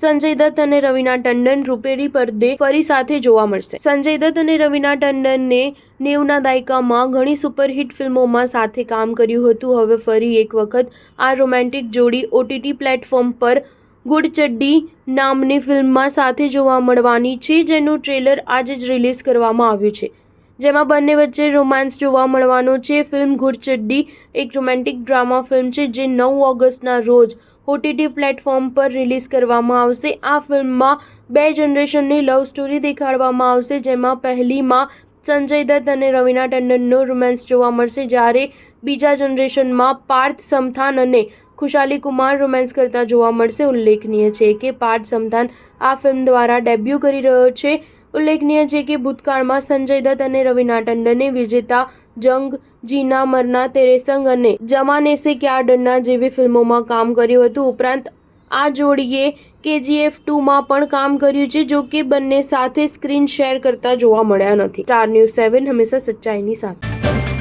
સંજય દત્ત અને રવીના ટંડન રૂપેરી પડદે ફરી સાથે જોવા મળશે। સંજય દત્ત અને રવીના ટંડને 90ના દાયકામાં ઘણી સુપરહિટ ફિલ્મોમાં સાથે કામ કર્યું હતું। હવે ફરી એક વખત આ રોમેન્ટિક જોડી OTT પ્લેટફોર્મ પર ગુડચડ્ડી નામની ફિલ્મમાં સાથે જોવા મળવાની છે, જેનું ટ્રેલર આજે જ રિલીઝ કરવામાં આવ્યું છે, જેમાં બંને વચ્ચે રોમાન્સ જોવા મળવાનો છે। ફિલ્મ ગુડચડ્ડી એક રોમેન્ટિક ડ્રામા ફિલ્મ છે, જે 9 ઓગસ્ટના રોજ OTT પ્લેટફોર્મ પર રિલીઝ કરવામાં આવશે। આ ફિલ્મમાં 2 જનરેશનની લવ સ્ટોરી દેખાડવામાં આવશે, જેમાં પહેલીમાં સંજય દત્ત અને રવીના ટંડનનો રોમાન્સ જોવા મળશે, જ્યારે બીજા જનરેશનમાં પાર્થ સમથાન અને ખુશાલી કુમાર રોમાન્સ કરતા જોવા મળશે। ઉલ્લેખનીય છે કે પાર્થ સમથાન આ ફિલ્મ દ્વારા ડેબ્યુ કરી રહ્યો છે। ઉલ્લેખનીય છે કે ભૂતકાળમાં સંજય દત્ત અને રવીના ટંડને વિજેતા, જંગ, જીના મરના તેરે સંગ અને જમાને સે ક્યા ડરના જેવી ફિલ્મોમાં કામ કર્યું હતું। ઉપરાંત આ જોડીએ KGF 2માં પણ કામ કર્યું છે, જો કે બંને સાથે સ્ક્રીન શેર કરતા જોવા મળ્યા નથી। સ્ટાર ન્યૂઝ 7 હંમેશા સચ્ચાઈની સાથે।